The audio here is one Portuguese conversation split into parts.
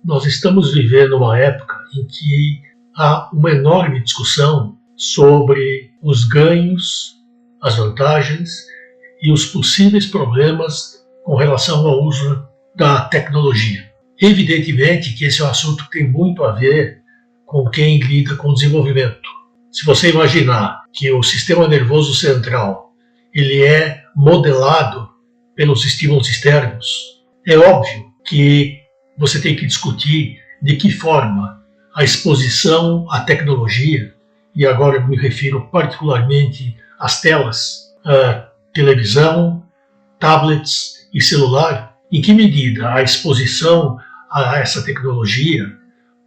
Nós estamos vivendo uma época em que há uma enorme discussão sobre os ganhos, as vantagens e os possíveis problemas com relação ao uso da tecnologia. Evidentemente que esse é um assunto que tem muito a ver com quem lida com o desenvolvimento. Se você imaginar que o sistema nervoso central ele é modelado pelos estímulos externos, é óbvio que você tem que discutir de que forma a exposição à tecnologia, e agora eu me refiro particularmente às telas, televisão, tablets e celular, em que medida a exposição a essa tecnologia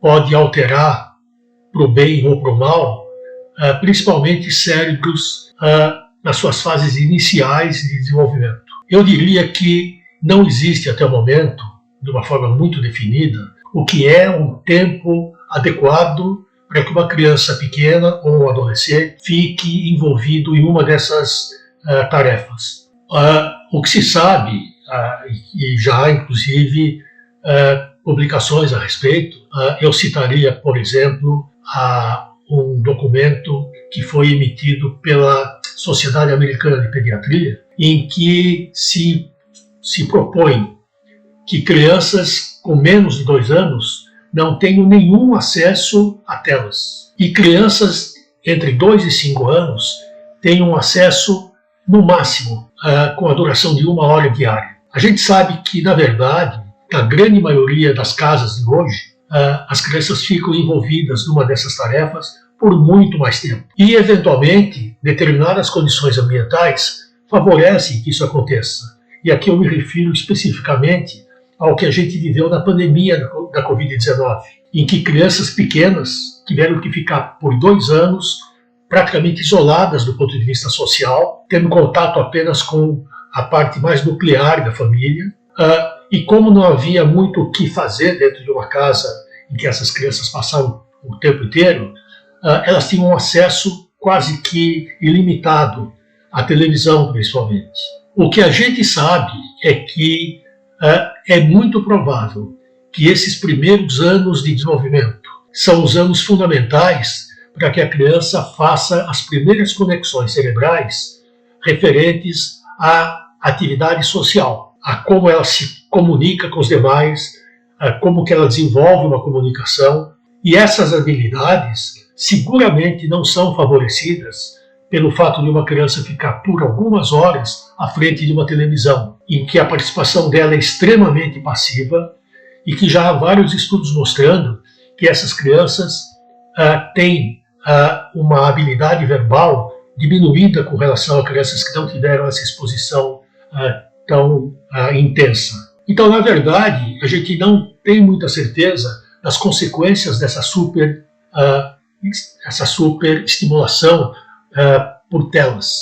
pode alterar para o bem ou para o mal, principalmente cérebros nas suas fases iniciais de desenvolvimento. Eu diria que não existe até o momento, de uma forma muito definida, o que é um tempo adequado para que uma criança pequena ou um adolescente fique envolvido em uma dessas tarefas. O que se sabe, e já há inclusive publicações a respeito, eu citaria, por exemplo, um documento que foi emitido pela Sociedade Americana de Pediatria, em que se propõe que crianças com menos de 2 anos não tenham nenhum acesso a telas. E crianças entre 2 e 5 anos tenham acesso, no máximo, com a duração de 1 hora diária. A gente sabe que, na verdade, na grande maioria das casas de hoje, as crianças ficam envolvidas numa dessas tarefas por muito mais tempo. E, eventualmente, determinadas condições ambientais favorecem que isso aconteça. E aqui eu me refiro especificamente ao que a gente viveu na pandemia da Covid-19, em que crianças pequenas tiveram que ficar por 2 anos praticamente isoladas do ponto de vista social, tendo contato apenas com a parte mais nuclear da família, e como não havia muito o que fazer dentro de uma casa em que essas crianças passavam o tempo inteiro, elas tinham acesso quase que ilimitado à televisão, principalmente. O que a gente sabe é que é muito provável que esses primeiros anos de desenvolvimento são os anos fundamentais para que a criança faça as primeiras conexões cerebrais referentes à atividade social, a como ela se comunica com os demais, a como que ela desenvolve uma comunicação. E essas habilidades seguramente não são favorecidas pelo fato de uma criança ficar por algumas horas à frente de uma televisão, em que a participação dela é extremamente passiva e que já há vários estudos mostrando que essas crianças têm uma habilidade verbal diminuída com relação a crianças que não tiveram essa exposição tão intensa. Então, na verdade, a gente não tem muita certeza das consequências dessa super estimulação por telas.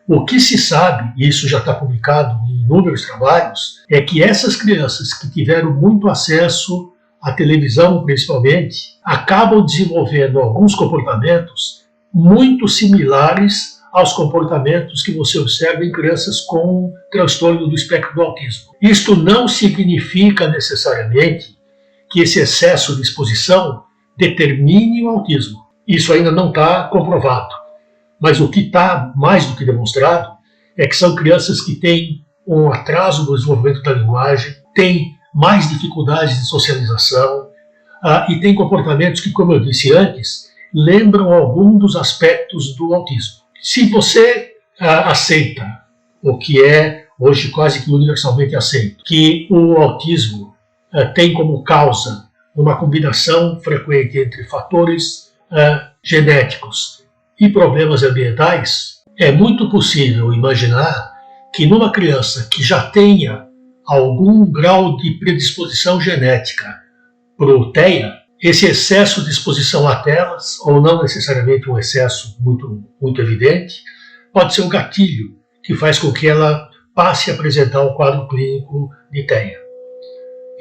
O que se sabe, e isso já está publicado em inúmeros trabalhos, é que essas crianças que tiveram muito acesso à televisão, principalmente, acabam desenvolvendo alguns comportamentos muito similares aos comportamentos que você observa em crianças com transtorno do espectro do autismo. Isto não significa necessariamente que esse excesso de exposição determine o autismo. Isso ainda não está comprovado. Mas o que está mais do que demonstrado é que são crianças que têm um atraso no desenvolvimento da linguagem, têm mais dificuldades de socialização e têm comportamentos que, como eu disse antes, lembram algum dos aspectos do autismo. Se você aceita o que é hoje quase que universalmente aceito, que o autismo tem como causa uma combinação frequente entre fatores genéticos e problemas ambientais, é muito possível imaginar que numa criança que já tenha algum grau de predisposição genética para o TEA, esse excesso de exposição a telas, ou não necessariamente um excesso muito evidente, pode ser um gatilho que faz com que ela passe a apresentar um quadro clínico de TEA.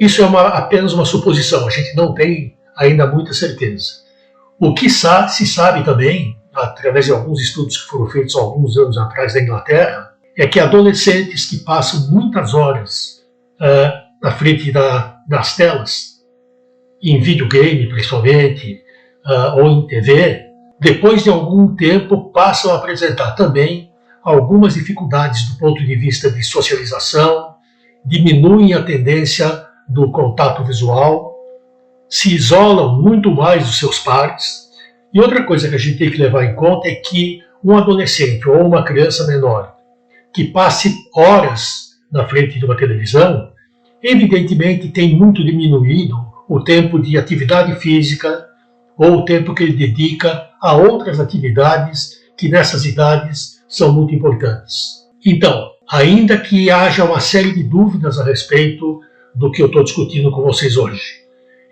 Isso é apenas uma suposição, a gente não tem ainda muita certeza. O que se sabe também, através de alguns estudos que foram feitos há alguns anos atrás na Inglaterra, é que adolescentes que passam muitas horas na frente das telas em videogame principalmente, ou em TV, depois de algum tempo passam a apresentar também algumas dificuldades do ponto de vista de socialização, diminuem a tendência do contato visual, se isolam muito mais dos seus pares. E outra coisa que a gente tem que levar em conta é que um adolescente ou uma criança menor que passe horas na frente de uma televisão, evidentemente tem muito diminuído o tempo de atividade física ou o tempo que ele dedica a outras atividades que nessas idades são muito importantes. Então, ainda que haja uma série de dúvidas a respeito do que eu estou discutindo com vocês hoje,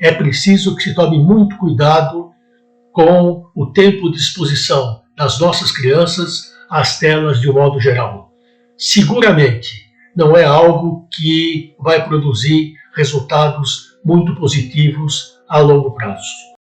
é preciso que se tome muito cuidado com o tempo de exposição das nossas crianças às telas de um modo geral. Seguramente não é algo que vai produzir resultados muito positivos a longo prazo.